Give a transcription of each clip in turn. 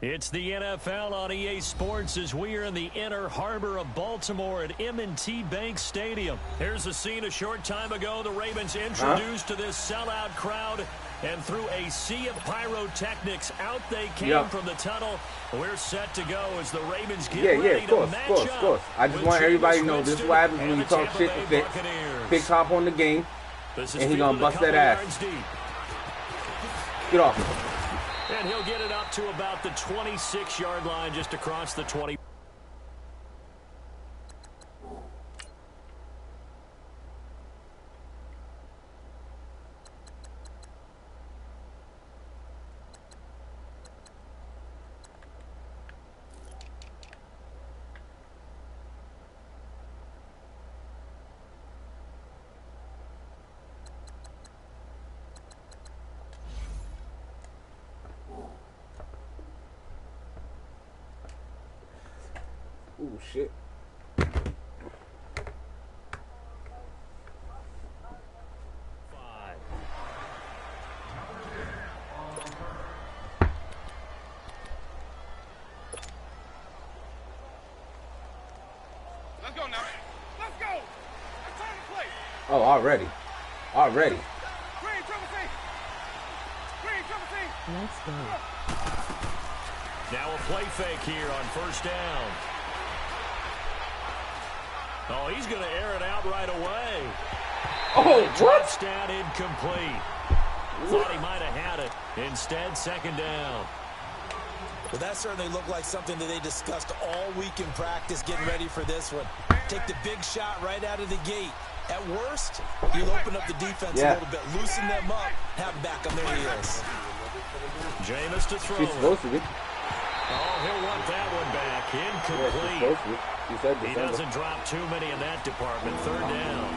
It's the NFL on EA Sports as we are in the inner harbor of Baltimore at M&T Bank Stadium. Here's a scene a short time ago. The Ravens introduced to this sellout crowd, and through a sea of pyrotechnics, out they came from the tunnel. We're set to go as the Ravens get ready to match up. Of course. I just want everybody to know this is what happens when you talk shit to Fitz. Fitz hop on the game, and he's going to bust that ass. Get off him. And he'll get it up to about the 26-yard line, just across the 20. Ooh, shit. Let's go now. Let's go. It's time to play. Oh, already. Already. Let's go. Now a play fake here on first down. Oh, he's going to air it out right away. Oh, what? Touchdown incomplete. Thought he might have had it. Instead, second down. Well, that certainly looked like something that they discussed all week in practice, getting ready for this one. Take the big shot right out of the gate. At worst, you'll open up the defense a little bit, loosen them up, have them back on their heels. Jameis to throw. She's supposed to be. Oh, he'll want that one back. Incomplete. He doesn't drop too many in that department. Third down.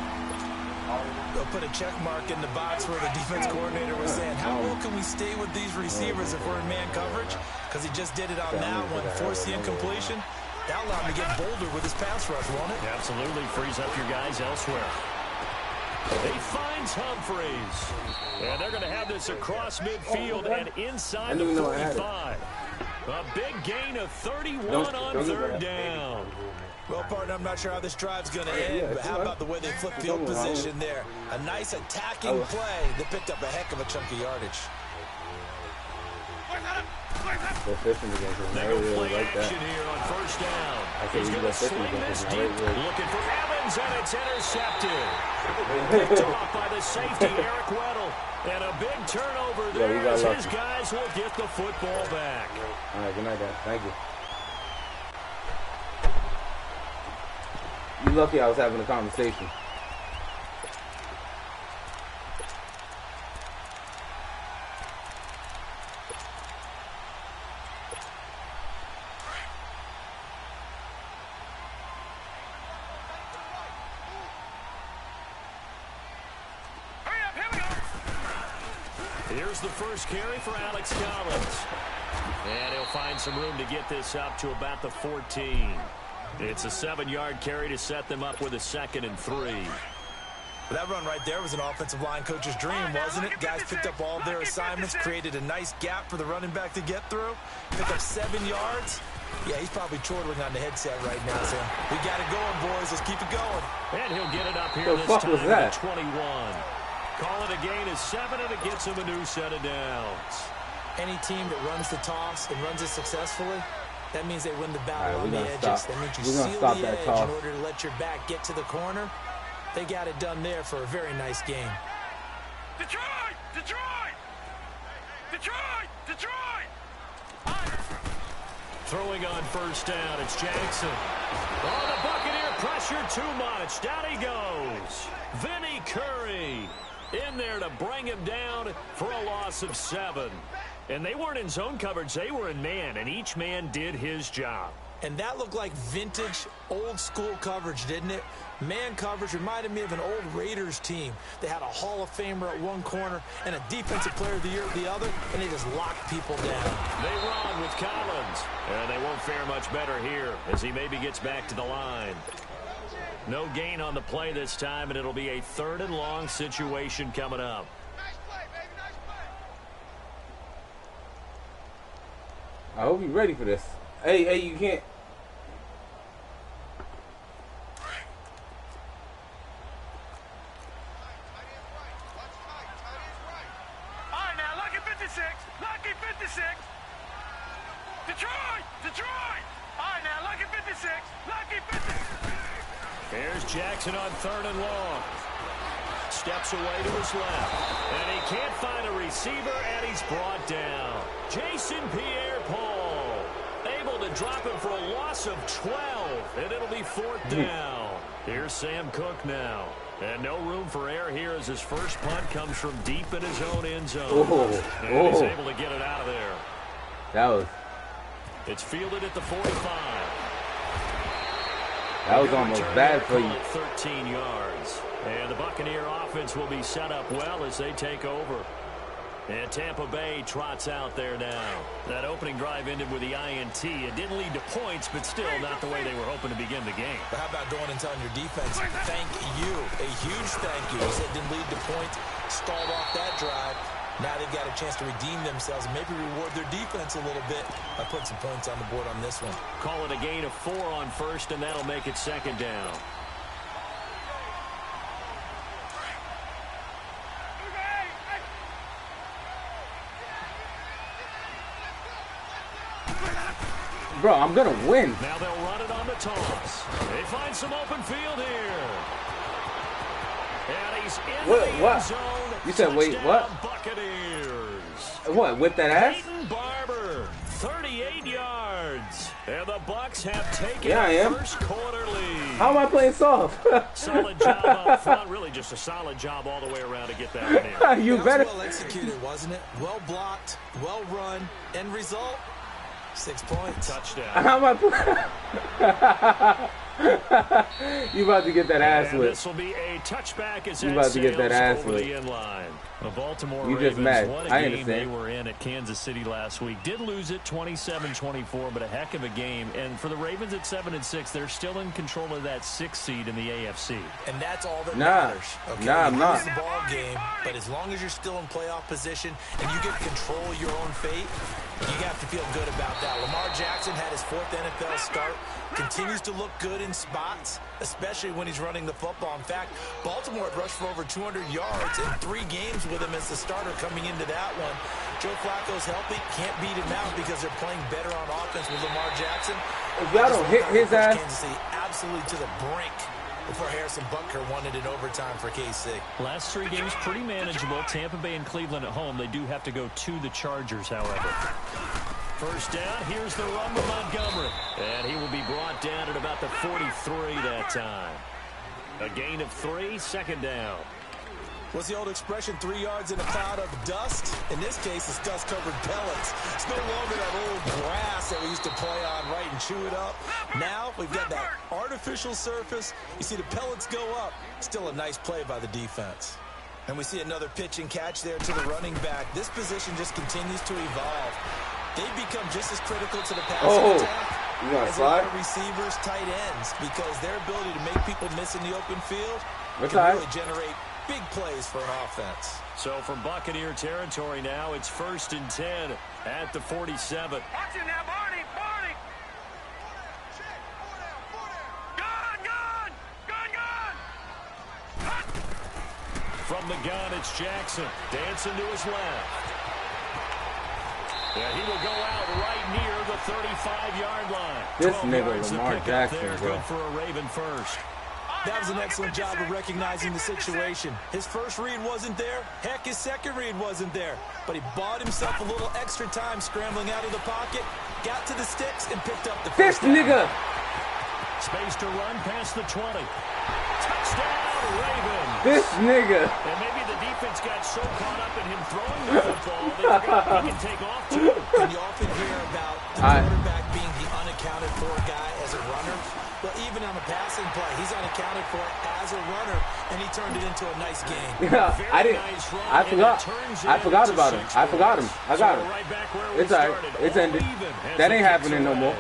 They'll put a check mark in the box where the defense coordinator was saying, how well can we stay with these receivers if we're in man coverage? Because he just did it on that one, forced the incompletion. That'll allow him to get bolder with his pass rush, won't it? Absolutely. Frees up your guys elsewhere. He finds Humphreys. And they're going to have this across midfield and inside the 45. A big gain of 31 on third down. Well, partner, I'm not sure how this drive's going to end, but how about the way they flip field position there? A nice attacking play that picked up a heck of a chunk of yardage. They go play action here on first down. He's going to sling this deep, looking for Evans, and it's intercepted. Picked off by the safety, Eric Weddle. And a big turnover there as his guys will get the football back. All right, good night, guys. Thank you. You're lucky I was having a conversation. Here's the first carry for Alex Collins. And he'll find some room to get this up to about the 14. It's a 7-yard carry to set them up with a 2nd and 3. That run right there was an offensive line coach's dream, wasn't it? Guys picked up all their assignments, created a nice gap for the running back to get through, picked up 7 yards. Yeah, he's probably chortling on the headset right now, so we got it going, boys. Let's keep it going. And he'll get it up here this time at 21. Call it a gain of 7, and it gets him a new set of downs. Any team that runs the toss and runs it successfully, that means they win the battle on the edges. That means you seal the edge in order to let your back get to the corner. They got it done there for a very nice game. Detroit! Detroit! Detroit! Detroit! Throwing on first down, it's Jackson. Oh, the Buccaneer pressure too much. Down he goes. Vinny Curry in there to bring him down for a loss of 7. And they weren't in zone coverage. They were in man, and each man did his job. And that looked like vintage, old-school coverage, didn't it? Man coverage reminded me of an old Raiders team. They had a Hall of Famer at one corner and a Defensive Player of the Year at the other, and they just locked people down. They run with Collins, and they won't fare much better here as he maybe gets back to the line. No gain on the play this time, and it'll be a 3rd and long situation coming up. Nice play, baby. Nice play. I hope you're ready for this. Hey, you can't. All right, now, lucky 56. Lucky 56. Detroit! Detroit! All right, now, lucky 56. Lucky 56. Here's Jackson on 3rd and long. Steps away to his left. And he can't find a receiver, and he's brought down. Jason Pierre-Paul able to drop him for a loss of 12, and it'll be 4th down. Here's Sam Cook now. And no room for error here as his first punt comes from deep in his own end zone. And he's able to get it out of there. That was... It's fielded at the 45. That was almost bad for you. 13 yards. And the Buccaneer offense will be set up well as they take over. And Tampa Bay trots out there now. That opening drive ended with the INT. It didn't lead to points, but still not the way they were hoping to begin the game. But how about going and telling your defense, thank you, a huge thank you. You said it didn't lead to points, stalled off that drive. Now they've got a chance to redeem themselves and maybe reward their defense a little bit by putting some points on the board on this one. Call it a gain of 4 on first, and that'll make it 2nd down. Bro, I'm going to win. Now they'll run it on the toss. They find some open field here. And he's in the end zone. You said, wait, what? Buccaneers. What, whip that ass? Peyton Barber, 38 yards. And the Bucs have taken first quarter lead. How am I playing soft? Solid job up front. Really just a solid job all the way around to get that one in. You better. Well executed, wasn't it? Well blocked, well run. End result, 6 points. Touchdown. How am I You about to get that ass whipped. This will be a touchback as you about to get that ass over whipped. the end line. The Baltimore you Ravens, just mad. what a I game understand. they were in at Kansas City last week. Did lose it 27-24, but a heck of a game. And for the Ravens at 7-6, they're still in control of that 6th seed in the AFC. And that's all that matters. Okay, I'm not. It's the ball game, but as long as you're still in playoff position and you get control of your own fate, you have to feel good about that. Lamar Jackson had his 4th NFL start. Continues to look good in spots, especially when he's running the football. In fact, Baltimore had rushed for over 200 yards in 3 games with him as the starter coming into that one. Joe Flacco's healthy. Can't beat him out because they're playing better on offense with Lamar Jackson. If y'all don't hit his ass. Kansas City absolutely to the brink before Harrison Butker won it in overtime for KC. Last 3 games pretty manageable. Tampa Bay and Cleveland at home. They do have to go to the Chargers, however. First down, here's the run with Montgomery. And he will be brought down at about the 43 that time. A gain of 3, 2nd down. What's the old expression, 3 yards in a cloud of dust? In this case, it's dust-covered pellets. It's no longer that old grass that we used to play on, right, and chew it up. Now we've got that artificial surface. You see the pellets go up. Still a nice play by the defense. And we see another pitch and catch there to the running back. This position just continues to evolve. They've become just as critical to the passing attack as a lot of receivers, tight ends, because their ability to make people miss in the open field can really generate big plays for an offense. So from Buccaneer territory now, it's 1st and 10 at the 47. Watch it now, Barney! Barney! Gun! From the gun, it's Jackson. Dancing to his left. Yeah, he will go out right near the 35-yard line. This nigga Lamar Jackson, bro. Good for a Raven first. That was an excellent job of recognizing the situation. His first read wasn't there. Heck, his second read wasn't there. But he bought himself a little extra time scrambling out of the pocket, got to the sticks, and picked up the first down. This nigga. Space to run past the 20. Touchdown, Ravens. This nigga. And maybe the defense got so caught up in him throwing the football, they forgot he can take off, too. And you often hear about the quarterback being the unaccounted for guy as a runner. Well, even on a passing play, he's unaccounted for as a runner, and he turned it into a nice game. Yeah, I forgot about him. I got him. It's all right. It's ended. That ain't happening no more.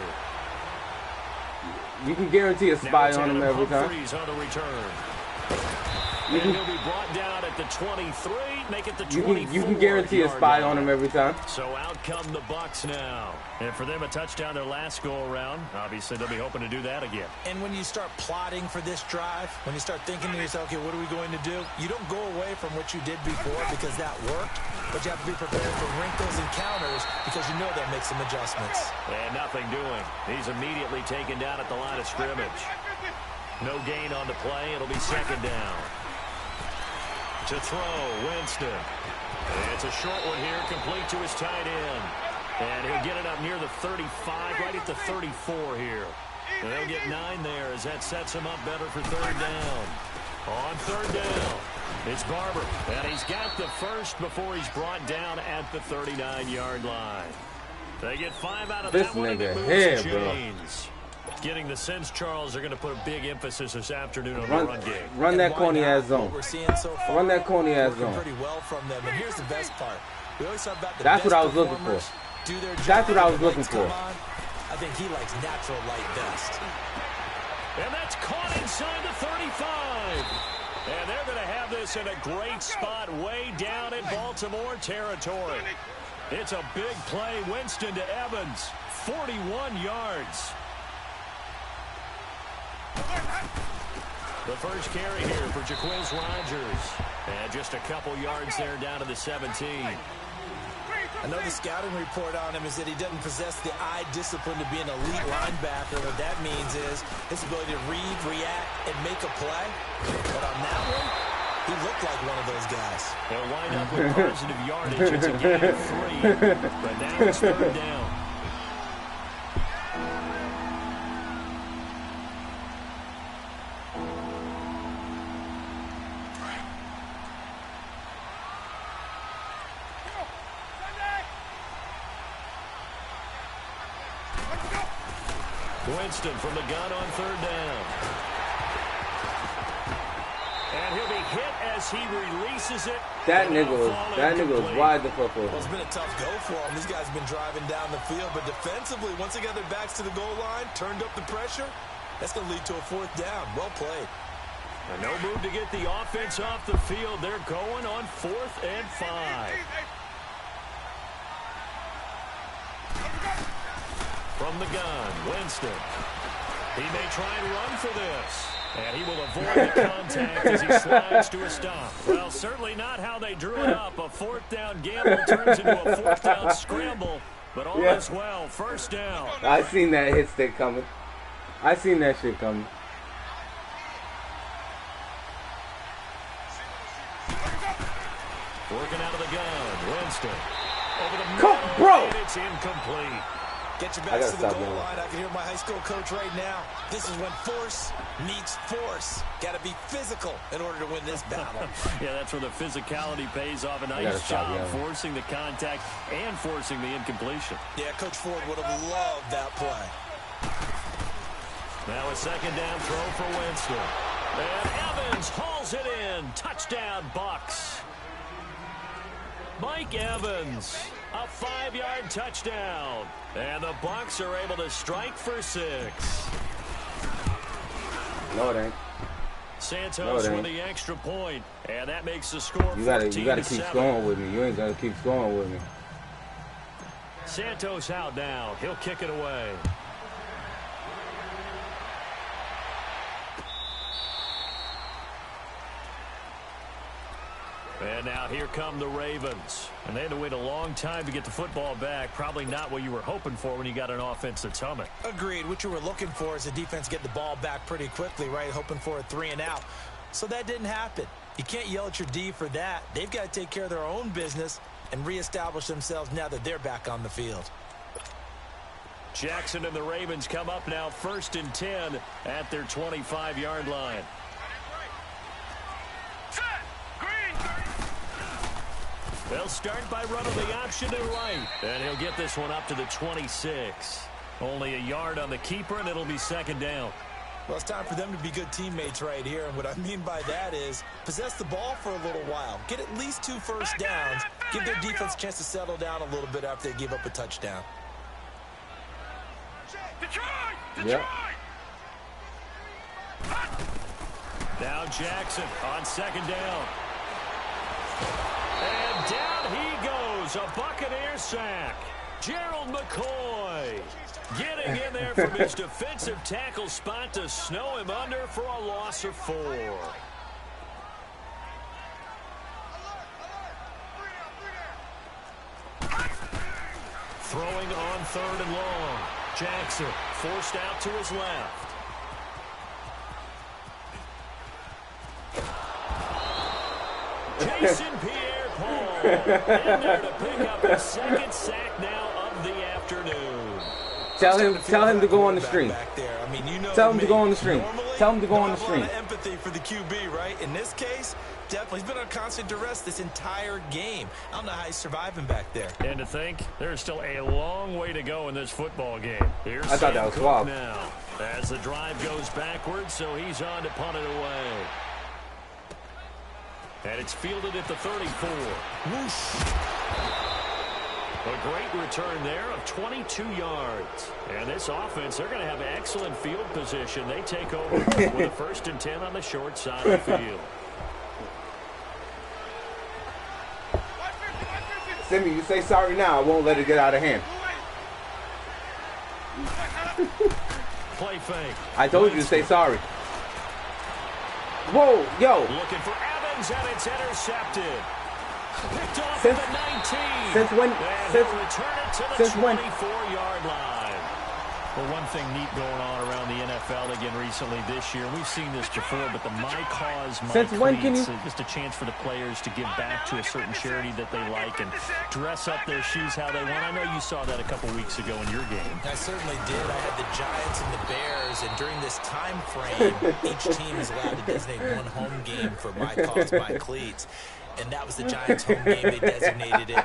You can guarantee a spy on him every time. And he'll be brought down at the 23, make it the 24. You can guarantee a spy on him every time. So out come the Bucs now. And for them, a touchdown their last go-around. Obviously, they'll be hoping to do that again. And when you start plotting for this drive, when you start thinking to yourself, okay, what are we going to do? You don't go away from what you did before because that worked, but you have to be prepared for wrinkles and counters because you know they'll make some adjustments. And nothing doing. He's immediately taken down at the line of scrimmage. No gain on the play. It'll be second down. To throw, Winston. It's a short one here, complete to his tight end. And he'll get it up near the 35, right at the 34 here. And they'll get 9 there as that sets him up better for third down. On third down, it's Barber. And he's got the first before he's brought down at the 39-yard line. They get 5 out of that one, and it moves the chains. Getting the sense, Charles, they're going to put a big emphasis this afternoon on the run game. Run that corny-ass zone. Run that corny-ass zone. Pretty well from them. And here's the best part. We always talk about the That's best what I was looking for. Do their job. That's what I was looking for. I think he likes natural light best. And that's caught inside the 35. And they're going to have this in a great spot way down in Baltimore territory. It's a big play. Winston to Evans. 41 yards. The first carry here for Jaquiz Rogers. And just a couple yards there down to the 17. I know the scouting report on him is that he doesn't possess the eye discipline to be an elite linebacker. What that means is his ability to read, react, and make a play. But on that one, he looked like one of those guys. They'll wind up with positive yardage. It's a gain of 3. But now it's third down. Winston from the gun on third down. And he'll be hit as he releases it. That nigga was wide the fuck open. Well, it's been a tough go for him. These guys have been driving down the field, but defensively, once they got their backs to the goal line, turned up the pressure, that's going to lead to a fourth down. Well played. And no move to get the offense off the field. They're going on 4th and 5. From the gun, Winston. He may try and run for this. And he will avoid the contact as he slides to a stop. Well, certainly not how they drew it up. A 4th down gamble turns into a 4th down scramble. But all is well. First down. I seen that hit stick coming. I seen that shit coming. Working out of the gun, Winston. Over the middle, bro. And it's incomplete. Get your backs to the goal line. I can hear my high school coach right now. This is when force meets force. Got to be physical in order to win this battle. Yeah, that's where the physicality pays off. A nice job forcing the contact and forcing the incompletion. Yeah, Coach Ford would have loved that play. Now a second down throw for Winston. And Evans hauls it in. Touchdown, Bucs. Mike Evans, a 5-yard touchdown. And the Bucs are able to strike for 6. No, it ain't. Santos with the extra point, and that makes the score. You gotta keep scoring with me. You ain't gotta keep scoring with me. Santos out now. He'll kick it away. And now here come the Ravens. And they had to wait a long time to get the football back. Probably not what you were hoping for when you got an offense that's humming. Agreed. What you were looking for is the defense get the ball back pretty quickly, right? Hoping for a 3 and out. So that didn't happen. You can't yell at your D for that. They've got to take care of their own business and reestablish themselves now that they're back on the field. Jackson and the Ravens come up now 1st and 10 at their 25-yard line. They'll start by running the option to right. And he'll get this one up to the 26. Only a yard on the keeper, and it'll be second down. Well, it's time for them to be good teammates right here. And what I mean by that is possess the ball for a little while. Get at least 2 first downs. Give their defense a chance to settle down a little bit after they give up a touchdown. Detroit! Yep. Now Jackson on second down. And down he goes. A Buccaneer sack. Gerald McCoy getting in there from his defensive tackle spot to snow him under for a loss of 4. Throwing on 3rd and long. Jackson forced out to his left. Jason Pierre-Paul in there to pick up his 2nd sack now of the afternoon. Tell him to go on the stream. I mean, you know, tell him to go on the stream. Tell him to go on the stream. Empathy for the QB, right? In this case, definitely he's been on constant duress this entire game. I don't know how he's surviving back there. And to think, there's still a long way to go in this football game. Here's I thought that was Cook now as the drive goes backwards, so he's on to punt it away. And it's fielded at the 34. Whoosh. A great return there of 22 yards. And this offense, they're going to have excellent field position. They take over with a 1st and 10 on the short side of the field. Simmie, you say sorry now. I won't let it get out of hand. Play fake. I told you to say sorry. Whoa, yo. Looking for Evans, and it's intercepted. Picked off at the 19. Since when? Return it to the 24-yard line. Well, one thing neat going on around the NFL again recently this year, we've seen this before, but the My Cause, My Since when can Cleats, you... just a chance for the players to give back to a certain charity that they like and dress up their shoes how they want. I know you saw that a couple weeks ago in your game. I certainly did. I had the Giants and the Bears, and during this time frame, each team is allowed to designate one home game for My Cause, My Cleats. And that was the Giants' home game. They designated it.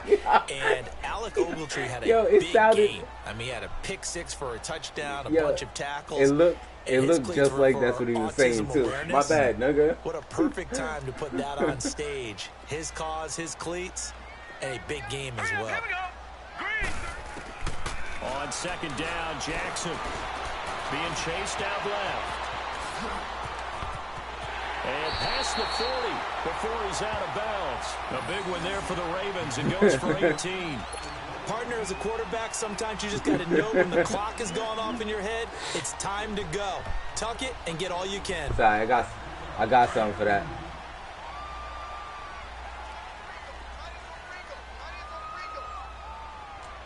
And Alec Ogletree had a big game. I mean, he had a pick 6 for a touchdown, a bunch of tackles. It looked just like that's what he was saying, too. Awareness. My bad, nigga. What a perfect time to put that on stage. His cause, his cleats, and a big game as well. On 2nd down, Jackson being chased out left. And past the 40 before he's out of bounds. A big one there for the Ravens. It goes for 18. Partner, as a quarterback, sometimes you just got to know when the clock has gone off in your head, it's time to go. Tuck it and get all you can. Sorry, I got something for that.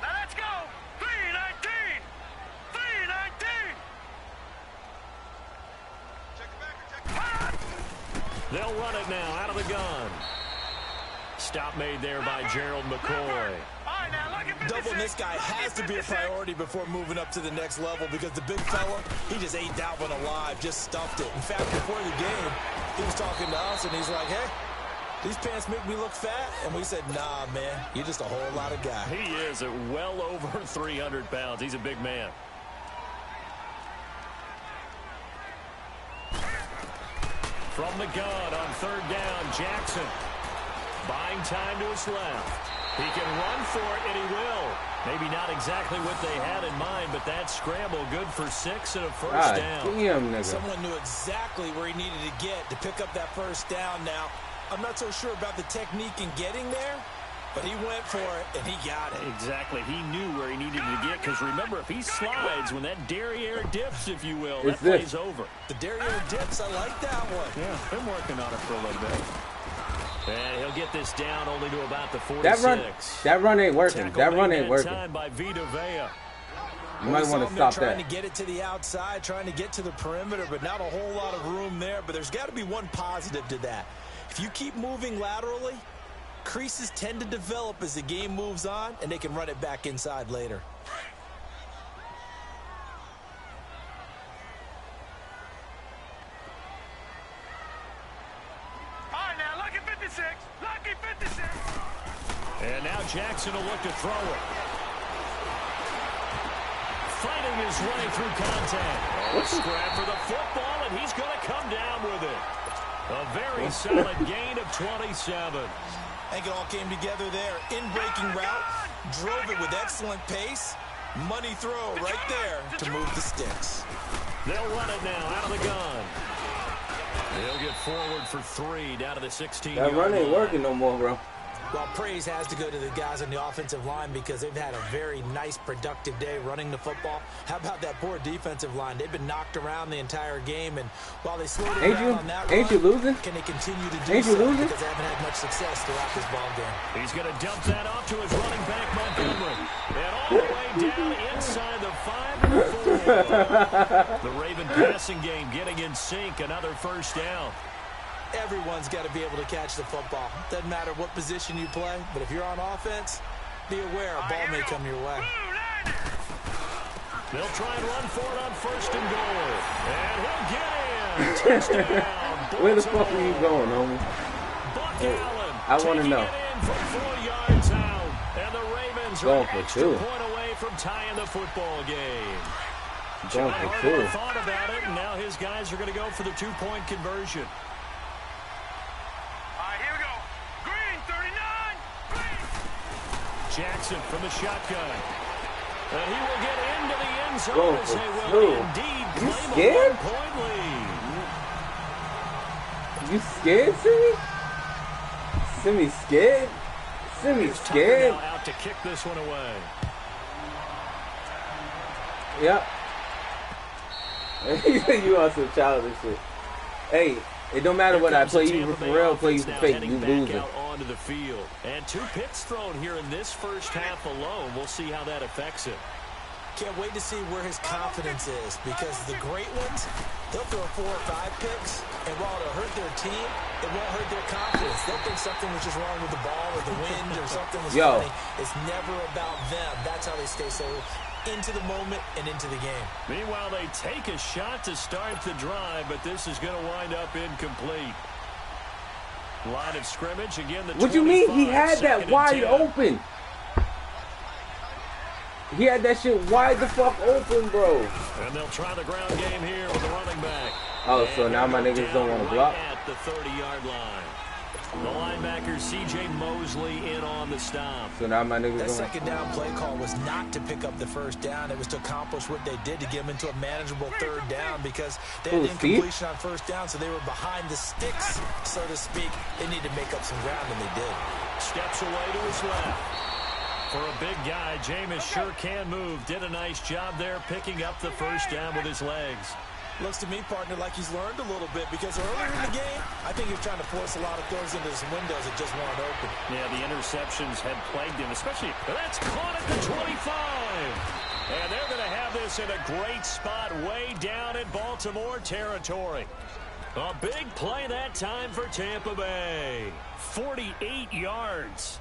Now let's go. 319. 319. They'll run it now out of the gun. Stop made there by Gerald McCoy. Doubling this guy has to be a priority before moving up to the next level because the big fella, he just ate that one alive, just stuffed it. In fact, before the game, he was talking to us, and he's like, hey, these pants make me look fat? And we said, nah, man, you're just a whole lot of guy. He is at well over 300 pounds. He's a big man. From the gun on 3rd down, Jackson buying time to his left. He can run for it, and he will. Maybe not exactly what they had in mind, but that scramble good for 6 and a 1st down. Damn, nigga. Someone knew exactly where he needed to get to pick up that 1st down. Now, I'm not so sure about the technique in getting there, but he went for it, and he got it. Exactly. He knew where he needed to get, because remember, if he slides, when that derriere dips, if you will, that play's over. The derriere dips, I like that one. Yeah, been working on it for a little bit. And he'll get this down only to about the 46. That run ain't working. That run ain't working. Time by Vita Vea. You might want to stop that. Trying to get it to the outside, trying to get to the perimeter, but not a whole lot of room there. But there's got to be one positive to that. If you keep moving laterally, creases tend to develop as the game moves on, and they can run it back inside later. Lucky 56. And now Jackson will look to throw it. Fighting his way through contact. A scrap for the football, and he's going to come down with it. A very solid gain of 27. I think it all came together there. In-breaking route, drove it with excellent pace. Money throw right there to move the sticks. They'll run it now out of the gun. He'll get forward for 3 down to the 16. That run ain't working no more, bro. Well, praise has to go to the guys on the offensive line because they've had a very nice, productive day running the football. How about that poor defensive line? They've been knocked around the entire game, and while they slowed it down on that ain't run, you losing? can they continue to do so? Because they haven't had much success throughout this ball game. He's going to dump that off to his running back, Montgomery. And all the way down inside the 5 and 4. The Raven passing game getting in sync, another first down. Everyone's got to be able to catch the football. Doesn't matter what position you play, but if you're on offense, be aware a ball may come your way. They'll try and run for it on 1st and goal. And he'll get in. Touchdown. Where the fuck are you going, homie? Buck Allen. I want to know. In from 4 yards out. And the Ravens going are for an extra 2. point away from tying the football game. Going John for Harbaugh 2. thought about it, and now his guys are going to go for the 2-point conversion. Jackson from the shotgun. And he will get into the end zone as they will indeed claim a 1-point lead. You scared, Simmie? Simmie scared? Simmie scared? Now out to kick this one away. Yep. You on some childish shit. Hey, it don't matter what I play you for real, play you for fake, you losing. Onto the field. And 2 picks thrown here in this first half alone. We'll see how that affects it. Can't wait to see where his confidence is, because the great ones, they'll throw 4 or 5 picks, and while it'll hurt their team, it won't hurt their confidence. They'll think something was just wrong with the ball or the wind or something was funny. It's never about them. That's how they stay so into the moment and into the game. Meanwhile, they take a shot to start the drive, but this is going to wind up incomplete. Line of scrimmage again. The what do you mean? He had that wide open. He had that shit wide the fuck open, bro. And they'll try the ground game here with the running back. Oh, so now my niggas don't want to block? At the 30-yard line. The linebacker, C.J. Mosley, in on the stop. So now my niggas that don't... second down play call was not to pick up the first down. It was to accomplish what they did to get them into a manageable 3rd down, because they had incompletion on 1st down, so they were behind the sticks, so to speak. They needed to make up some ground, and they did. Steps away to his left. For a big guy, Jameis sure can move. Did a nice job there picking up the first down with his legs. Looks to me, partner, like he's learned a little bit, because earlier in the game, I think he was trying to force a lot of throws into some windows that just weren't open. Yeah, the interceptions had plagued him, especially that's caught at the 25. And they're going to have this in a great spot way down in Baltimore territory. A big play that time for Tampa Bay. 48 yards.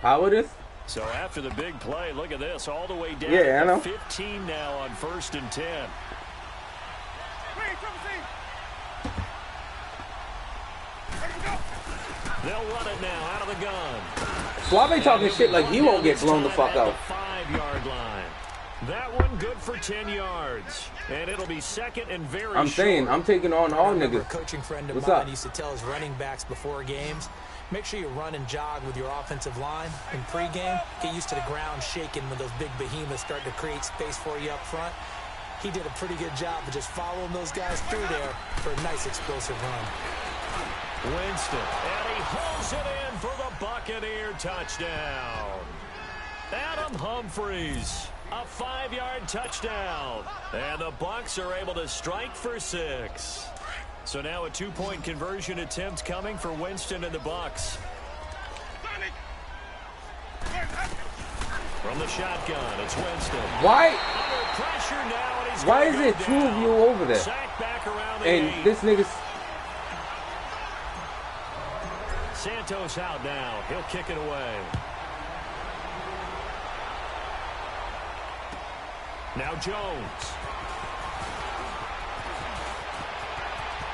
How it is? So after the big play, look at this, all the way down to 15 now on 1st and 10. They'll run it now out of the gun. Suave talking shit like he won't get blown the fuck out. 5-yard line. That one good for 10 yards. And it'll be second and very I'm saying, short. I'm taking on all niggas. A coaching friend of What's mine up? used to tell his running backs before games, make sure you run and jog with your offensive line. In pregame, get used to the ground shaking when those big behemoths start to create space for you up front. He did a pretty good job of just following those guys through there for a nice explosive run. Winston, and he hauls it in for the Buccaneer touchdown. Adam Humphries, a 5-yard touchdown. And the Bucs are able to strike for 6. So now a 2-point conversion attempt coming for Winston and the Bucs. From the shotgun, it's Winston. Why? Under pressure now, and he's Why is gonna it go 2 of down. you over there? Sack back around the And 8. this nigga's... Santos out now. He'll kick it away. Now Jones.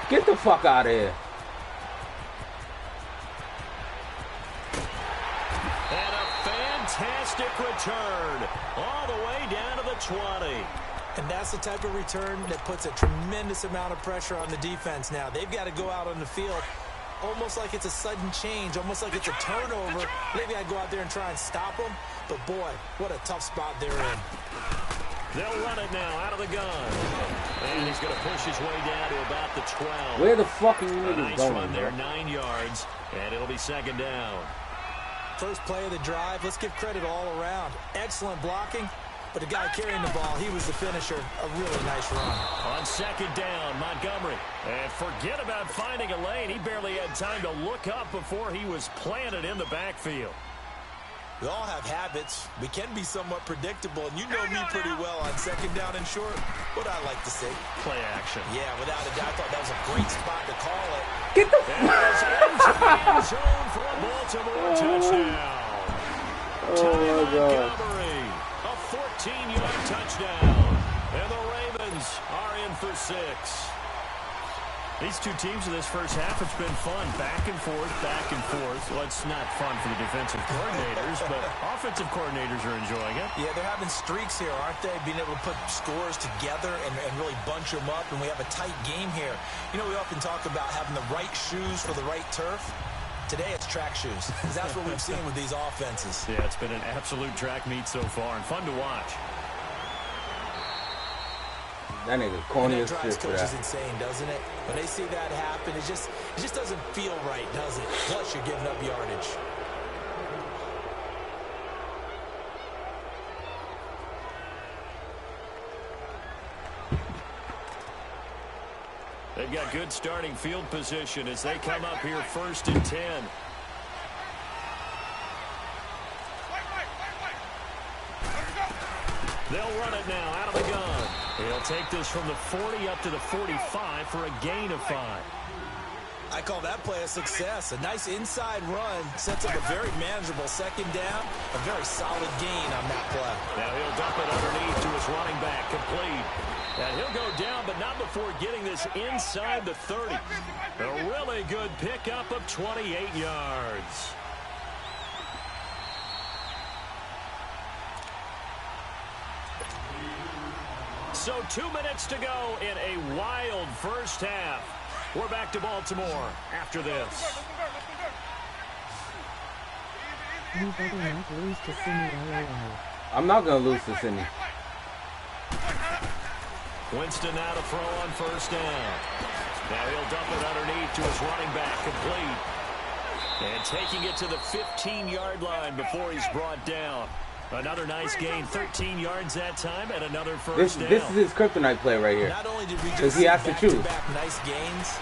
Get the fuck out of here. And a fantastic return all the way down to the 20. And that's the type of return that puts a tremendous amount of pressure on the defense now. They've got to go out on the field almost like it's a sudden change, almost like it's a turnover. Maybe I go out there and try and stop them. But, boy, what a tough spot they're in. They'll run it now out of the gun. And he's going to push his way down to about the 12. Where the fuck are you niggas nice going, run there, bro? 9 yards, and it'll be second down. First play of the drive, let's give credit all around. Excellent blocking, but the guy carrying the ball, he was the finisher. A really nice run. On second down, Montgomery. And forget about finding a lane. He barely had time to look up before he was planted in the backfield. We all have habits. We can be somewhat predictable, and you know me pretty well on second down and short. What I like to say. Play action. Yeah, without a doubt. I thought that was a great spot to call it. Get the end zone for a Baltimore touchdown. Oh my God. Montgomery, a 14-yard touchdown. And the Ravens are in for 6. These two teams in this first half, it's been fun. Back and forth, back and forth. Well, it's not fun for the defensive coordinators, but offensive coordinators are enjoying it. Yeah, they're having streaks here, aren't they? Being able to put scores together and really bunch them up, and we have a tight game here. You know, we often talk about having the right shoes for the right turf. Today, it's track shoes. That's what we've seen with these offenses. Yeah, it's been an absolute track meet so far, and fun to watch. That nigga corny as shit for Coach that. is insane, doesn't it? When they see that happen, it just doesn't feel right, does it? Plus, you're giving up yardage. They've got good starting field position as they come up here 1st and 10. They'll run it now out of the gun. He'll take this from the 40 up to the 45 for a gain of 5. I call that play a success. A nice inside run sets up a very manageable second down. A very solid gain on that play. Now he'll dump it underneath to his running back, complete. And he'll go down, but not before getting this inside the 30. A really good pickup of 28 yards. So 2 minutes to go in a wild first half. We're back to Baltimore after this. You better not lose to simmie, LOL. I'm not gonna lose to Sydney. Winston now to throw on first down. Now he'll dump it underneath to his running back, complete. And taking it to the 15-yard line before he's brought down. Another nice gain, 13 yards that time, and another first down. This is his kryptonite play right here. Not only did we Because just he see has to choose. back-to-back nice gains,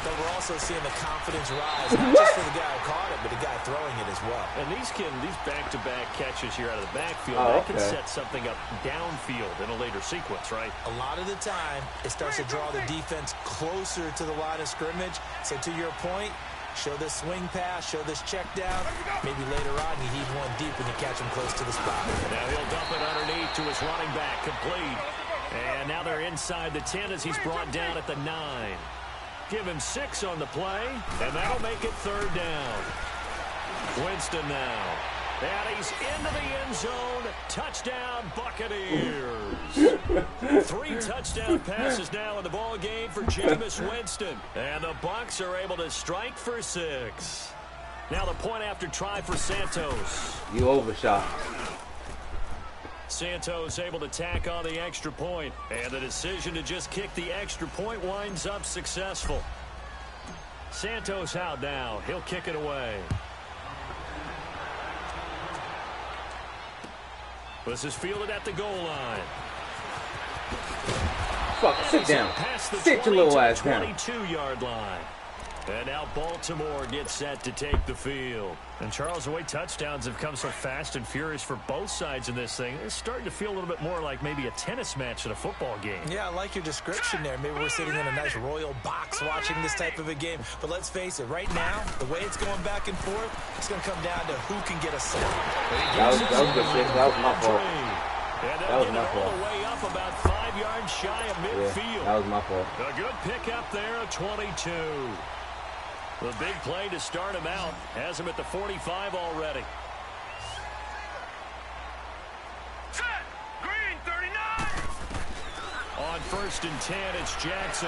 but we're also seeing the confidence rise, not just for the guy who caught it, but the guy throwing it as well. And these back-to-back catches here out of the backfield, Oh, that can okay. set something up downfield in a later sequence, right? A lot of the time, it starts to draw the defense closer to the line of scrimmage. So to your point, show this swing pass, show this check down. Maybe later on you heave one deep when you catch him close to the spot. Now he'll dump it underneath to his running back, complete. And now they're inside the 10 as he's brought down at the 9. Give him 6 on the play, and that'll make it 3rd down. Winston now. And he's into the end zone. Touchdown, Buccaneers. 3 touchdown passes now in the ball game for Jameis Winston. And the Bucs are able to strike for 6. Now the point after try for Santos. You overshot. Santos able to tack on the extra point. And the decision to just kick the extra point winds up successful. Santos out now. He'll kick it away. This is fielded at the goal line. Fuck, sit down. Past the Sit your little ass down. 22-yard line. And now Baltimore gets set to take the field. And Charles, the way touchdowns have come so fast and furious for both sides in this thing, it's starting to feel a little bit more like maybe a tennis match at a football game. Yeah, I like your description there. Maybe we're sitting in a nice royal box watching this type of a game. But let's face it, right now, the way it's going back and forth, it's going to come down to who can get a sack. That was good shit. That was my fault. That was my fault. All the way up about 5 yards shy of midfield. Yeah, that was my fault. A good pickup there at 22. The big play to start him out has him at the 45 already. Set. Green, 39. On 1st and 10, it's Jackson.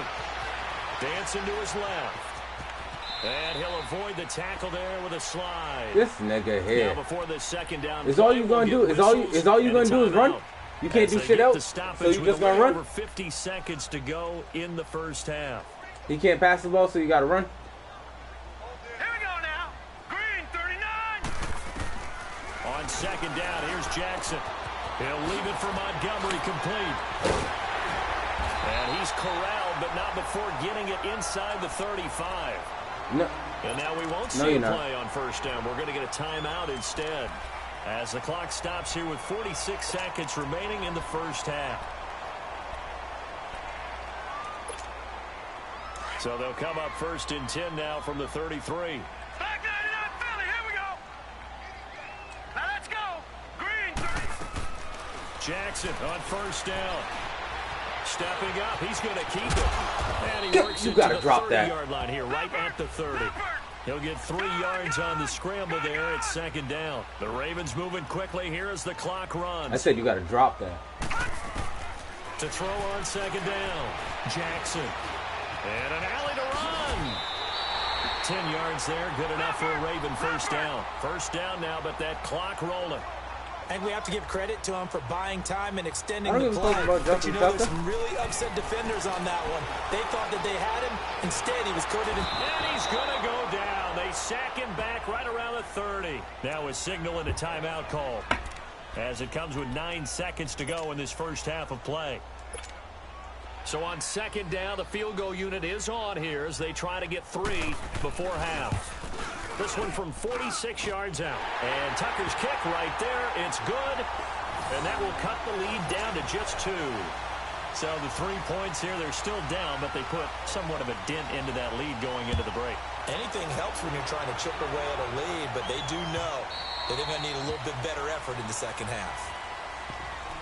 Dancing to his left. And he'll avoid the tackle there with a slide. This nigga here. Now before the second down. Is all you gonna do? Is all you gonna do is run? You can't do shit else, so you just gonna run? Over 50 seconds to go in the first half. He can't pass the ball, so you gotta run. Here we go now. Green, 39. On second down, here's Jackson. He'll leave it for Montgomery, complete. And he's corralled, but not before getting it inside the 35. No. And now we won't see a play on first down. We're going to get a timeout instead, as the clock stops here with 46 seconds remaining in the first half. So they'll come up first and 10 now from the 33. Back 99 Philly. Here we go. Now let's go. Green, 30. Jackson on first down. Stepping up, he's going to keep it. And he works you it gotta to the drop that 30-yard line here, right at the 30. He'll get 3 yards on the scramble there at second down. The Ravens moving quickly here as the clock runs. I said you got to drop that. To throw on second down, Jackson. And an alley to run. 10 yards there, good enough for a Raven first down. First down now, but that clock rolling. And we have to give credit to him for buying time and extending the play. But you know, there's some really upset defenders on that one. They thought that they had him. Instead, he was coated in. And he's going to go down. They sack him back right around the 30. Now a signal and a timeout call, as it comes with 9 seconds to go in this first half of play. So on second down, the field goal unit is on here as they try to get 3 before half. This one from 46 yards out. And Tucker's kick right there. It's good. And that will cut the lead down to just 2. So the 3 points here, they're still down, but they put somewhat of a dent into that lead going into the break. Anything helps when you're trying to chip away at a lead, but they do know that they're going to need a little bit better effort in the second half.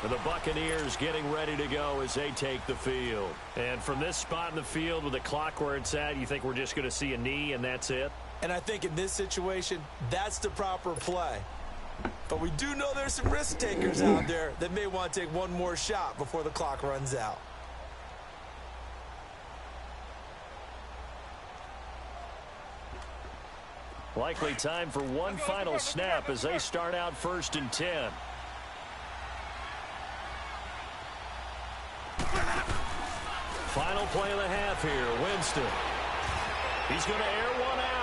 The Buccaneers getting ready to go as they take the field. And from this spot in the field with the clock where it's at, you think we're just going to see a knee and that's it? And I think in this situation, that's the proper play. But we do know there's some risk takers out there that may want to take one more shot before the clock runs out. Likely time for one final snap as they start out first and 10. Final play of the half here. Winston. He's going to air one out.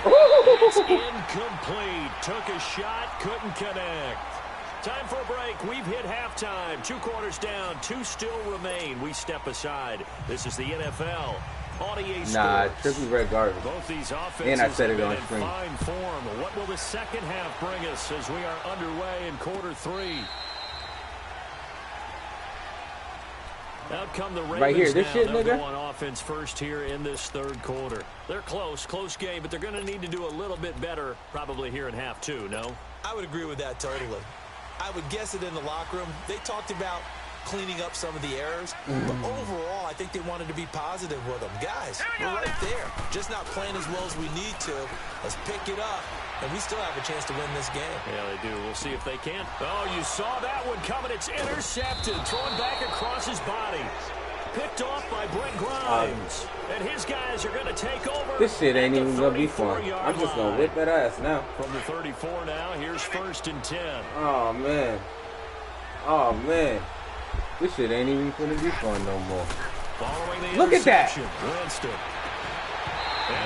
It's incomplete. Took a shot, couldn't connect. Time for a break. We've hit halftime. 2 quarters down, 2 still remain. We step aside. This is the NFL on EA Sports. Nah, trippy red garbage. Both these offenses and I said it on in screen. fine form. What will the second half bring us as we are underway in quarter 3? Out come the Ravens right here, this now. shit, They'll nigga. go on offense first here in this third quarter. They're close game, but they're going to need to do a little bit better probably here in half 2, no? I would agree with that totally. I would guess it in the locker room. They talked about cleaning up some of the errors, but overall, I think they wanted to be positive with them. Guys, we're right there. Just not playing as well as we need to. Let's pick it up, and we still have a chance to win this game. Yeah, they do. We'll see if they can. Oh, you saw that one coming. It's intercepted. Thrown back across his body. Picked off by Brent Grimes. And his guys are going to take over. This shit ain't even going to be fun. I'm just going to whip that ass now. From the 34 now, here's first and 10. Oh, man. Oh, man. This shit ain't even going to be fun no more. Following the Look at that. Winston.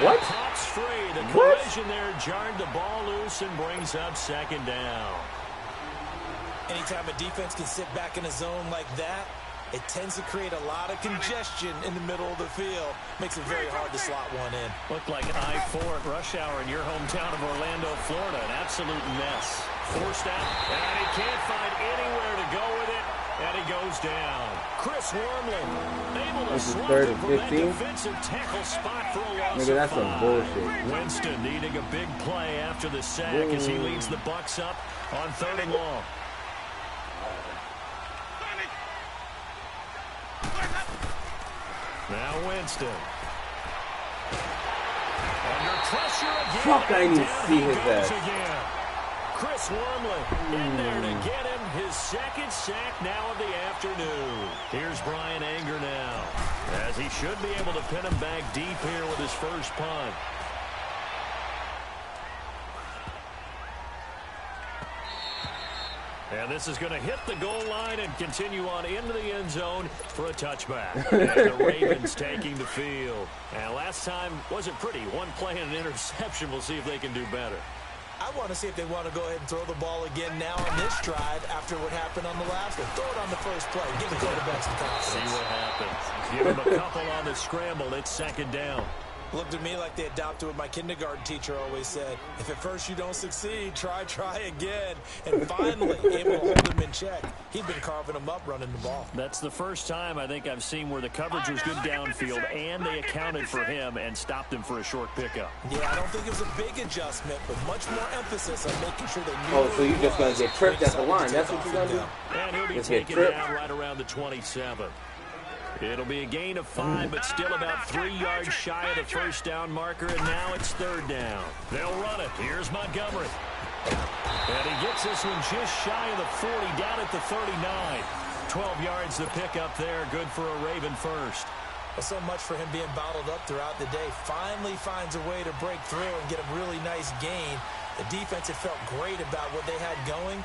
What? Pops free. The collision there jarred the ball loose and brings up second down. Anytime a defense can sit back in a zone like that, it tends to create a lot of congestion in the middle of the field. Makes it very hard to slot one in. Looked like I-4 at rush hour in your hometown of Orlando, Florida. An absolute mess. Forced out, and he can't find anywhere to go with it, and he goes down. Chris Wormley able to slide it from that defensive tackle spot for a loss Nigga, that's of 5. some bullshit. Winston needing a big play after the sack as he leads the Bucs up on 3rd and long. Now Winston. Under pressure again. Fuck, I didn't even see his ass. Again. Chris Wormley in there to get him his second sack now of the afternoon. Here's Brian Anger now, as he should be able to pin him back deep here with his first punt. And And this is going to hit the goal line and continue on into the end zone for a touchback. And the Ravens taking the field. And last time wasn't pretty. One play and an interception. We'll see if they can do better. I want to see if they want to go ahead and throw the ball again now on this drive after what happened on the last one. Throw it on the first play. Give the quarterback some confidence. See what happens. Give him a couple on the scramble. It's second down. Looked at me like they adopted what my kindergarten teacher always said. If at first you don't succeed, try again. And finally, able to hold him in check. He'd been carving him up running the ball. That's the first time I think I've seen where the coverage was good downfield and they accounted for him and stopped him for a short pickup. Yeah, I don't think it was a big adjustment, but much more emphasis on making sure they knew. Oh, so you're just going to get tripped at the line. That's what you're going to do? And he'll be Just taken down right around the 27. It'll be a gain of 5, but still about 3 yards shy of the first down marker, and now it's third down. They'll run it. Here's Montgomery. And he gets this one just shy of the 40, down at the 39. 12 yards to pick up there. Good for a Raven first. Well, so much for him being bottled up throughout the day. Finally finds a way to break through and get a really nice gain. The defense had felt great about what they had going.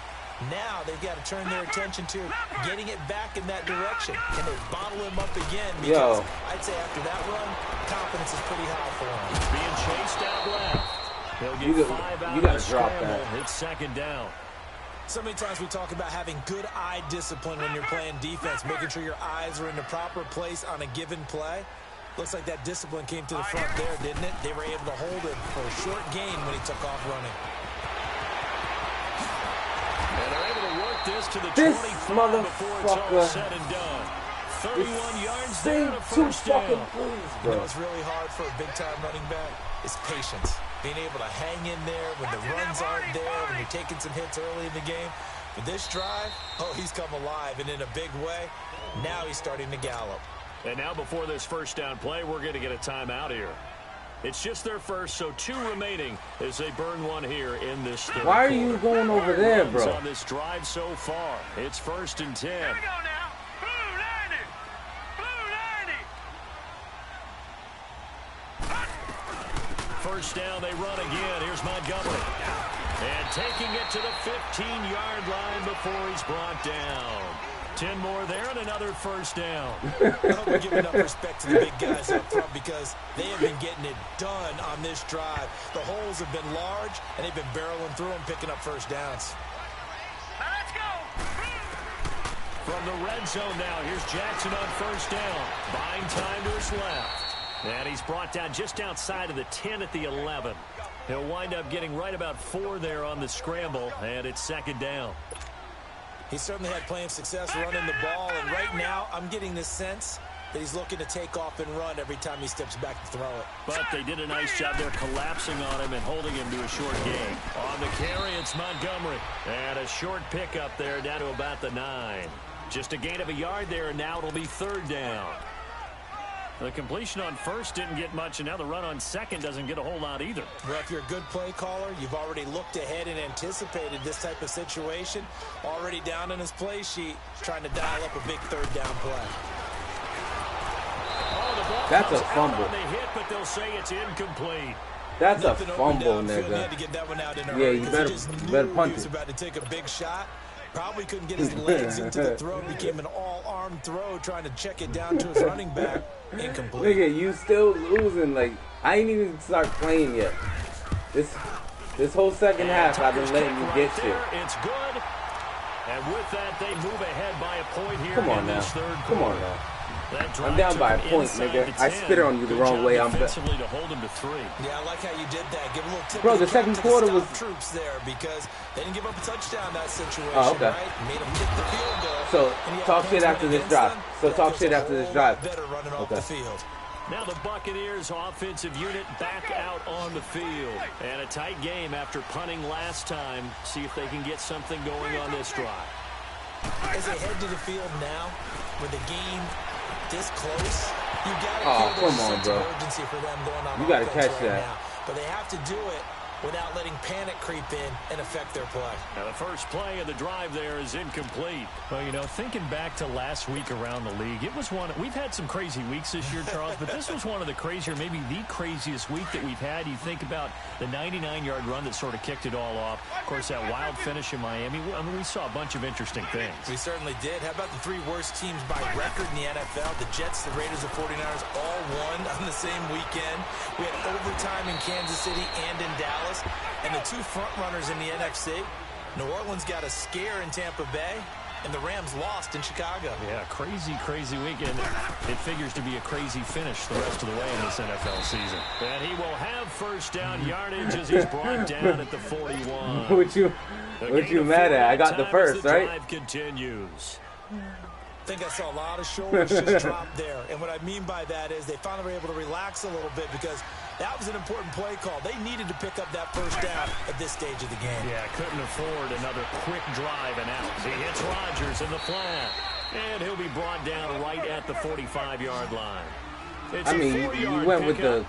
Now they've got to turn their attention to getting it back in that direction. Can they bottle him up again? Because I'd say after that run, confidence is pretty high for him. He's being chased out left. He'll get 5 out of the scramble. It's second down. So many times we talk about having good eye discipline when you're playing defense, making sure your eyes are in the proper place on a given play. Looks like that discipline came to the front there, didn't it? They were able to hold him for a short gain when he took off running. And they're able to work this to the 25 before it's all said and done. 31 yards there to first down. You know, it's really hard for a big-time running back is patience. Being able to hang in there when the runs aren't there, when you're taking some hits early in the game. But this drive, oh, he's come alive, and in a big way. Now he's starting to gallop. And now before this first down play, we're going to get a timeout here. It's just their first, so 2 remaining as they burn one here in this third. Why are you going over there, bro? On this drive so far, it's 1st and 10. Here we go now. Blue 90. Blue 90. First down, they run again. Here's Montgomery. And taking it to the 15-yard line before he's brought down. 10 more there and another first down. I hope we're giving enough respect to the big guys up front because they have been getting it done on this drive. The holes have been large, and they've been barreling through and picking up first downs. Now let's go. From the red zone now, here's Jackson on first down. Buying time to his left. And he's brought down just outside of the 10 at the 11. He'll wind up getting right about 4 there on the scramble, and it's second down. He certainly had plenty of success running the ball, and right now I'm getting the sense that he's looking to take off and run every time he steps back to throw it. But they did a nice job there collapsing on him and holding him to a short gain. On the carry, it's Montgomery. And a short pickup there down to about the 9. Just a gain of a yard there, and now it'll be third down. The completion on first didn't get much, and now the run on second doesn't get a whole lot either. Well, if you're a good play caller, you've already looked ahead and anticipated this type of situation. Already down in his play sheet, trying to dial up a big third down play. Oh, that's a fumble. On the hit, but they'll say it's incomplete. That's a fumble, nigga. He had to get that one out in a Yeah, hurry, you better punch he was it. about to take a big shot. Probably couldn't get his legs into the throw. Became an all-arm throw, trying to check it down to his running back. Incomplete. Nigga, you still losing. Like, I ain't even start playing yet. This whole second half, I've been letting you get shit. It's good. And with that, they move ahead by a point here. Come on in now. this third Come quarter. on now. I'm down by a point, nigga. I spit on you the wrong way. I'm defensively to hold him to 3. Yeah, I like how you did that. Give a little tip. Bro, the second quarter was troops there because they didn't give up a touchdown that situation. Oh, okay. Right? Made them kick the field goal. So talk shit after this drive. So talk shit after this drive. Better running off the field. Now the Buccaneers offensive unit back out on the field. And a tight game after punting last time. See if they can get something going on this drive. As they head to the field now, with the game this close, you got to come on, bro. urgency for them going on. You got to catch right that. Now. But they have to do it without letting panic creep in and affect their play. Now the first play of the drive there is incomplete. Well, you know, thinking back to last week around the league, it was one. We've had some crazy weeks this year, Charles, but this was one of the crazier, maybe the craziest week that we've had. You think about the 99-yard run that sort of kicked it all off. Of course, that wild finish in Miami. I mean, we saw a bunch of interesting things. We certainly did. How about the three worst teams by record in the NFL? The Jets, the Raiders, the 49ers all won on the same weekend. We had overtime in Kansas City and in Dallas. And the two front runners in the NFC, New Orleans got a scare in Tampa Bay, and the Rams lost in Chicago. Yeah, crazy, crazy weekend. It figures to be a crazy finish the rest of the way in this NFL season. And he will have first down yardage as he's brought down at the 41. What you mad at? I got the first, right? Drive continues. I think I saw a lot of shoulders just drop there. And what I mean by that is they finally were able to relax a little bit because that was an important play call. They needed to pick up that first down at this stage of the game. Yeah, couldn't afford another quick drive and out. He hits Rodgers in the flat. And he'll be brought down right at the 45-yard line. I mean, you went with the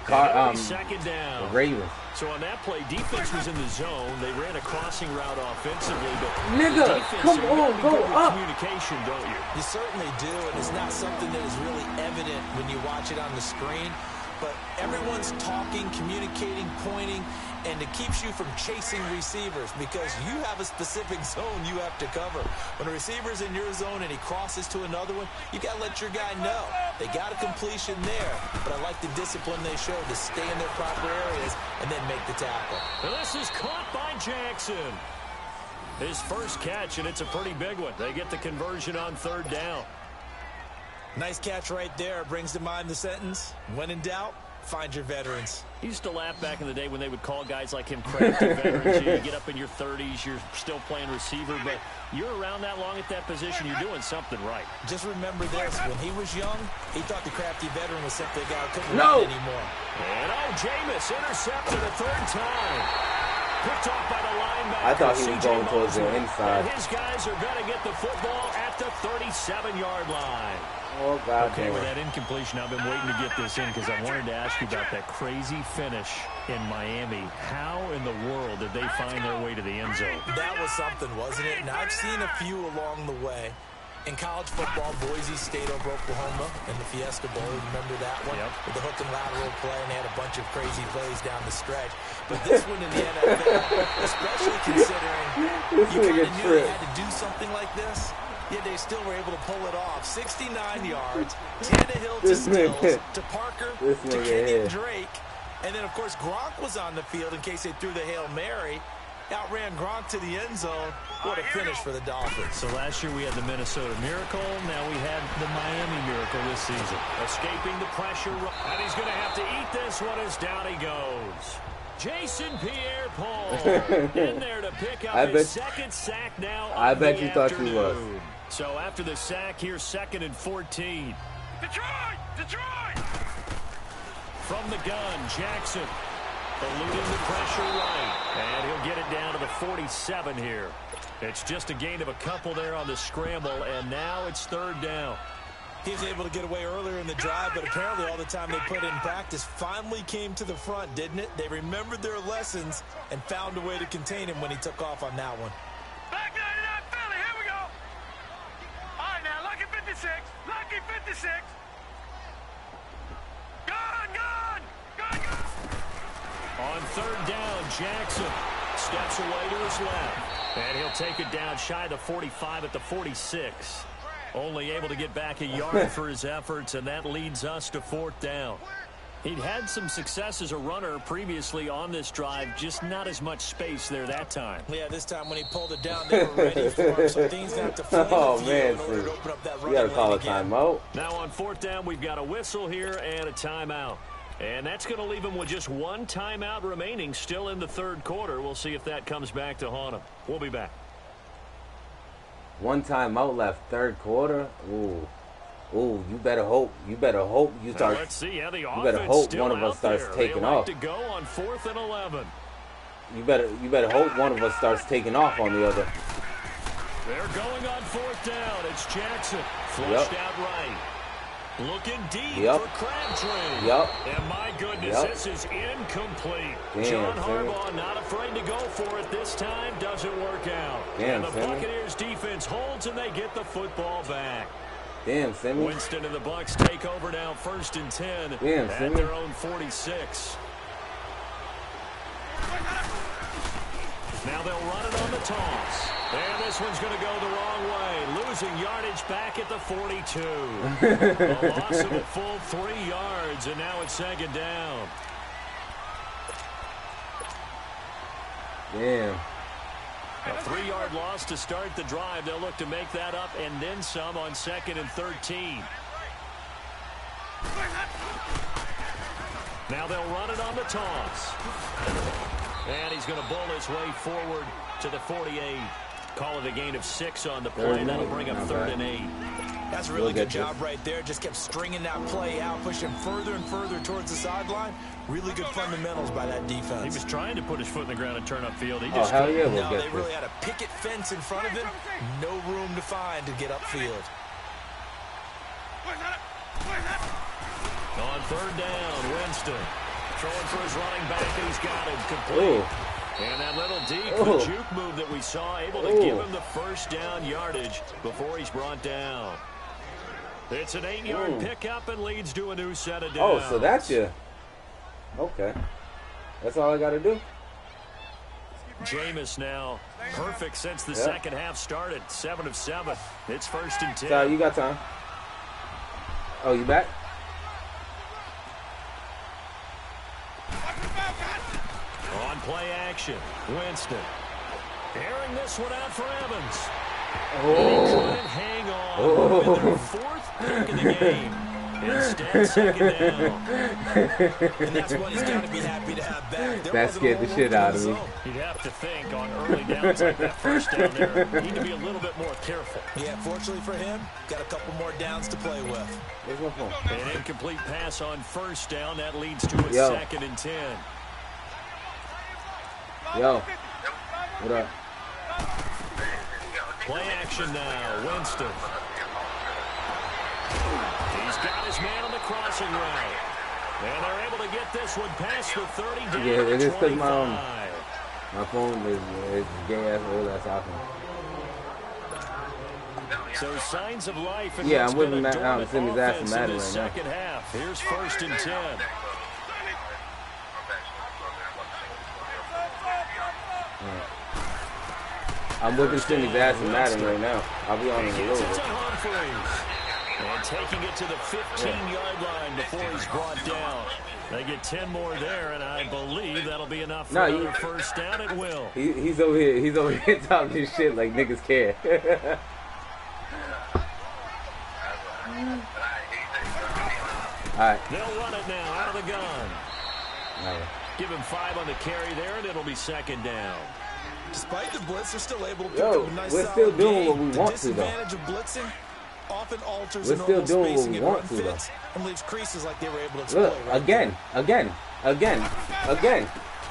second down. The Ravens. So on that play, defense was in the zone. They ran a crossing route offensively, but nigga, come on, go up. Communication, don't you? You certainly do, and it's not something that is really evident when you watch it on the screen. But everyone's talking, communicating, pointing, and it keeps you from chasing receivers because you have a specific zone you have to cover. When a receiver's in your zone and he crosses to another one, you got to let your guy know. They got a completion there, but I like the discipline they showed to stay in their proper areas and then make the tackle. And this is caught by Jackson. His first catch, and it's a pretty big one. They get the conversion on third down. Nice catch right there. Brings to mind the sentence, when in doubt, find your veterans. He used to laugh back in the day when they would call guys like him crafty veterans. You get up in your 30s, you're still playing receiver, but you're around that long at that position, you're doing something right. Just remember this, when he was young, he thought the crafty veteran was simply a guy who couldn't run anymore. And Jameis intercepted a third time. Picked off by the linebacker. I thought he was going towards the inside. And his guys are going to get the football at the 37-yard line. Oh, God. Okay, with that incompletion, I've been waiting to get this in because I wanted to ask you about that crazy finish in Miami. How in the world did they find their way to the end zone? That was something, wasn't it? And I've seen a few along the way. In college football, Boise State over Oklahoma in the Fiesta Bowl. Remember that one? Yep. With the hook and lateral play, and they had a bunch of crazy plays down the stretch. But this one in the NFL, especially considering you kind of knew they had to do something like this, yet they still were able to pull it off. 69 yards, Tannehill to Stills, to Parker, to Kenyon Drake. And then, of course, Gronk was on the field in case they threw the Hail Mary. Outran Gronk to the end zone. What a finish for the Dolphins. So last year we had the Minnesota Miracle. Now we had the Miami Miracle this season. Escaping the pressure. And he's going to have to eat this one as down he goes. Jason Pierre-Paul in there to pick up his second sack now. I bet you thought you was. So after the sack, here's 2nd and 14. Detroit! From the gun, Jackson. Eluding the pressure right. And he'll get it down to the 47 here. It's just a gain of a couple there on the scramble, and now it's third down. He was able to get away earlier in the drive, but apparently all the time they put in practice finally came to the front, didn't it? They remembered their lessons and found a way to contain him when he took off on that one. Back 99 Philly, here we go. All right, now, lucky 56. Lucky 56. Gun! On third down, Jackson steps away to his left. And he'll take it down shy of the 45 at the 46. Only able to get back a yard for his efforts, and that leads us to 4th down. He'd had some success as a runner previously on this drive, just not as much space there that time. Yeah, this time when he pulled it down, they were ready for him, so things have to flip in order to open up that running lane again. You got to call a timeout. Now on 4th down, we've got a whistle here and a timeout. And that's going to leave him with just one timeout remaining still in the third quarter. We'll see if that comes back to haunt him. We'll be back. One timeout left, third quarter. Ooh, you better hope you start. Let's see how the you better hope one of us starts taking off. To go on 4th and 11. You better hope one of us starts taking off on the other. They're going on 4th down. It's Jackson. Flushed out right. Looking deep Yep. for Crabtree. Yep. And my goodness, Yep. this is incomplete. Damn, John Simmie. Harbaugh not afraid to go for it this time. Doesn't work out. Damn, and the Simmie. Buccaneers defense holds and they get the football back. Damn, Simmie. Winston and the Bucs take over now, 1st and 10 Damn, at Simmie. their own 46. Now they'll run it on the toss. And this one's going to go the wrong way. Losing yardage back at the 42. A loss of a full 3 yards, and now it's 2nd down. Damn. A 3-yard loss to start the drive. They'll look to make that up and then some on 2nd and 13. Now they'll run it on the toss. And he's going to bull his way forward to the 48. Call it a gain of 6 on the play. That'll bring up 3rd and 8. That's a really good job right there. Just kept stringing that play out, pushing further and further towards the sideline. Really good fundamentals by that defense. He was trying to put his foot in the ground and turn upfield. He Oh, just hell yeah, we'll No, get they this. really had a picket fence in front of him. No room to find to get upfield. On 3rd down, Winston throwing for his running back, and he's got him complete. Ooh. And that little deep Ooh. juke move that we saw, able to Ooh. give him the 1st down yardage before he's brought down. It's an 8-yard Ooh. pickup and leads to a new set of Oh, downs. so that's you. Okay. That's all I got to do? Jameis now perfect since the Yep. second half started. 7 of 7. It's 1st and 10. Sorry, you got time. Oh, you back? On play action, Winston. Airing this one out for Evans. He couldn't hang on with their 4th pick of the game. Instead, 2nd down. And that's what he's got to be happy to have back. There That wasn't scared a the whole shit lot out in of the me. zone. You'd have to think on early downs like that 1st down there, you need to be a little bit more careful. Yeah, fortunately for him, got a couple more downs to play with. Where's my phone? An incomplete pass on 1st down. That leads to a Yo. 2nd and 10. Yo. What up? Play action now, Winston. He's got his man on the crossing route. And they're able to get this one past the 30 down Yeah, it to is 'cause 25. My phone is gay-ass old-ass iPhone. So signs of life. And Yeah, what's I'm with been him a out dormant in his ass in offense Madden this right now. second half. Here's 1st and 10. I'm whipping Simmie's ass in Madden right now. I'll be on He it a gets little it to bit. Humphreys. And taking it to the 15-yard line before he's brought down. They get 10 more there, and I believe that'll be enough for another 1st down at will. He's over here talking his shit like niggas care. Alright. They'll run it now out of the gun. Alright. Give him 5 on the carry there, and it'll be 2nd down. Despite the blitz, they're still able to pick Yo, up a nice we're solid still doing game. what we The want to, though. disadvantage of blitzing often alters We're the still normal doing what spacing we and want run to, though. fits and leaves creases like they were able to exploit. Look, right again.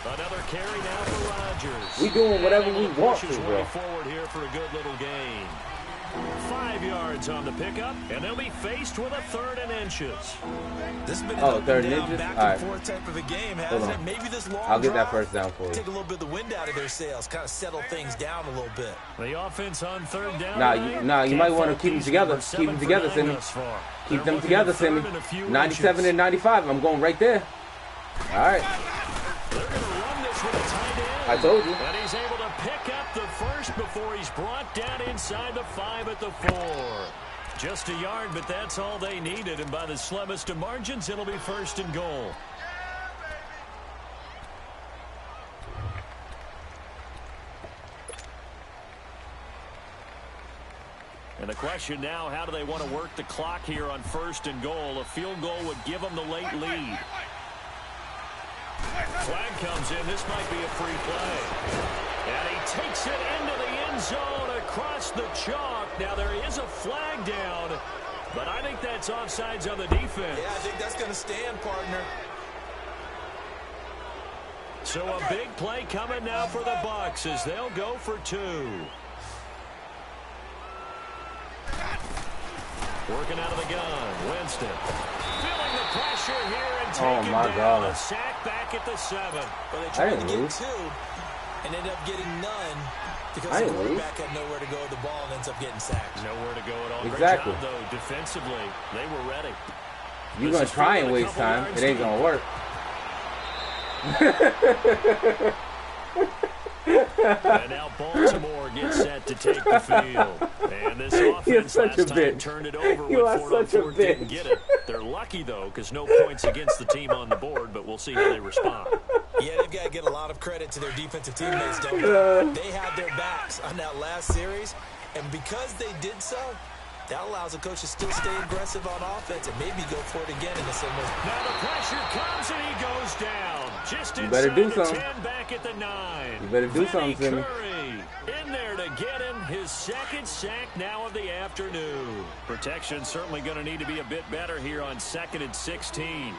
Another carry now for Rodgers. We doing whatever we want Pushes to, way bro. forward here for a good little gain. 5 yards on the pickup, and they'll be faced with a 3rd and inches. This has been an Oh, up and 3rd and down, inches? back All and right. forth type of a game, Hold hasn't on. it? Maybe this long I'll get that drive, 1st down for you. take a little bit of the wind out of their sails, kind of settle things down a little bit. The offense on 3rd down. Nah, you might want to keep them together. Keep them together, Simmie. Keep them together, Simmie. 97 and 95. I'm going right there. All right. They're going to run this with a tight end. I told you. And he's able to pick up the 1st before he's brought down inside the 5 at the 4. Just a yard, but that's all they needed. And by the slimmest of margins, it'll be 1st and goal. And the question now, how do they want to work the clock here on 1st and goal? A field goal would give them the late lead. Flag comes in. This might be a free play. And he takes it into the end zone across the chalk. Now there is a flag down, but I think that's offsides on the defense. Yeah, I think that's going to stand, partner. So a big play coming now for the Bucs as they'll go for 2. Working out of the gun, Winston. Feeling the pressure here and taking my down God. a sack back at the 7. Well, they tried to get 2 and ended up getting none because the quarterback had nowhere to go with the ball and ends up getting sacked. Nowhere to go at all. Exactly. Great job, though, defensively. They were ready. You're going to try and waste time. It ain't going to work. And now Baltimore gets set to take the field. And this offense last time turned it over when 4-on-4 didn't get it. They're lucky, though, because no points against the team on the board, but we'll see how they respond. Yeah, they've got to get a lot of credit to their defensive teammates, don't they? They had their backs on that last series, and because they did so, that allows the coach to still stay aggressive on offense and maybe go for it again in the same way. Now the pressure comes and he goes down. Just you inside better do the something. 10, back at the 9. You better do something, Simmie. Curry in there to get him his second sack now of the afternoon. Protection certainly going to need to be a bit better here on 2nd and 16.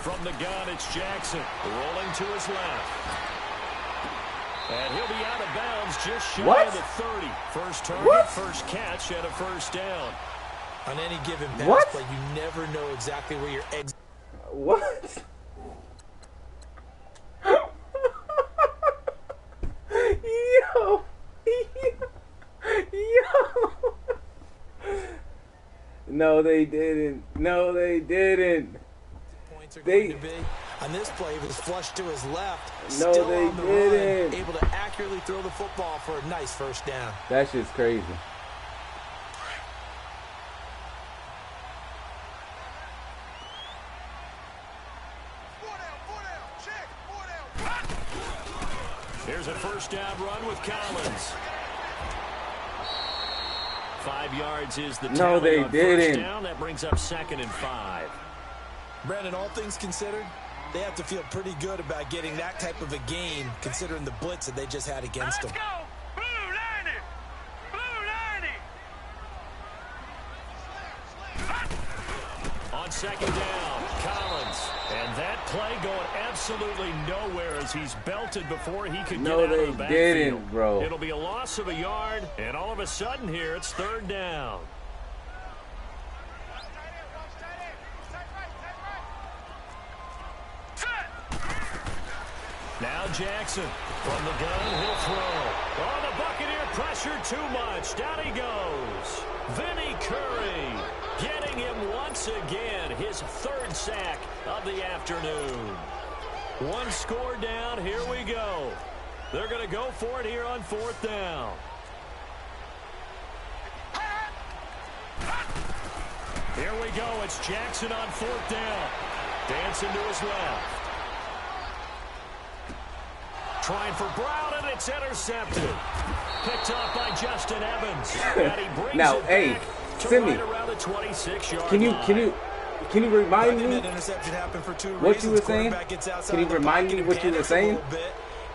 From the gun, it's Jackson rolling to his left. And he'll be out of bounds just shy of the 30. First target, first catch, and a first down. On any given pass play, you never know exactly where your eggs. What? Yo. No, they didn't. No, they didn't. Points are going to be. On this play, he was flushed to his left. No, still they on the didn't. run, able to accurately throw the football for a nice first down. That shit's crazy. Here's a first down run with Collins. 5 yards is the no, they didn't. First down. That brings up 2nd and 5. Brandon, all things considered, they have to feel pretty good about getting that type of a game, considering the blitz that they just had against them. Let's go! Blue 90! Blue 90! On 2nd down, Collins. And that play going absolutely nowhere as he's belted before he could get out of the backfield. No, they didn't, bro. It'll be a loss of a yard, and all of a sudden here, it's 3rd down. Now Jackson from the gun, he'll throw. Oh, the Buccaneer pressure too much. Down he goes. Vinny Curry getting him once again, his 3rd sack of the afternoon. 1 score down, here we go. They're going to go for it here on 4th down. Here we go, it's Jackson on 4th down. Dancing to his left. Trying for Brown, and it's intercepted. Picked off by Justin Evans. And he brings now, it hey, back to Simmie, right around the 26-yard can you remind me that interception happened for 2 what reasons. you were saying? Can you remind me what you were saying?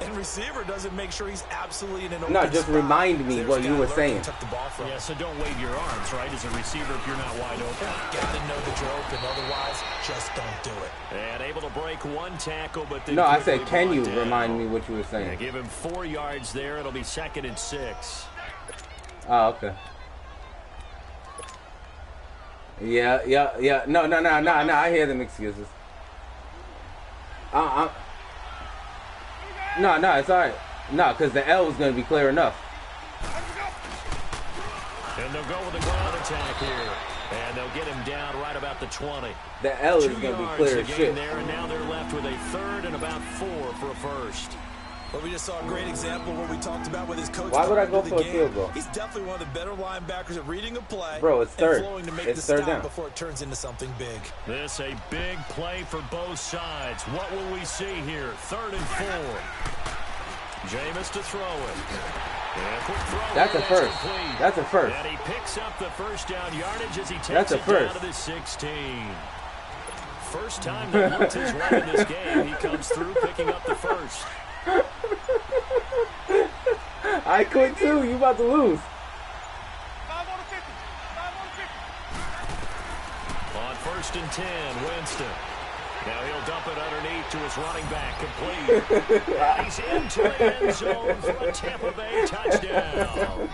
And receiver doesn't make sure he's absolutely in an open No, just spot. remind me what you were saying. Took the ball from Yeah, so don't wave your arms, right, as a receiver if you're not wide open. Gotta know that you're open, otherwise, just don't do it. And able to break 1 tackle, but then No, I said, quickly can you brought down. remind me what you were Yeah, saying? give him 4 yards there. It'll be 2nd and 6. Oh, okay. Yeah. No. I hear them excuses. No, it's all right. No, because the L is going to be clear enough. And they'll go with the ground attack here. And they'll get him down right about the 20. The L is 2 going to be yards clear to as gain shit. there, and now they're left with a 3rd and about 4 for a first. Well, we just saw a great example of what we talked about with his coach. Why would I go the for a game. field goal? He's definitely one of the better linebackers at reading a play. Bro, it's 3rd. And flowing to make It's the 3rd stop down. before it turns into something big. This a big play for both sides. What will we see here? 3rd and 4. Jameis to throw it. And quick throw. That's a first. Complete. That's a first. And he picks up the first down yardage as he takes That's a it down first. to the 16. First time that looked his way in this game. He comes through picking up the first. I quit too. You about to lose. 5 on the 50. 5 on the 50. On 1st and 10, Winston. Now he'll dump it underneath to his running back, complete. And he's into the end zone for a Tampa Bay touchdown.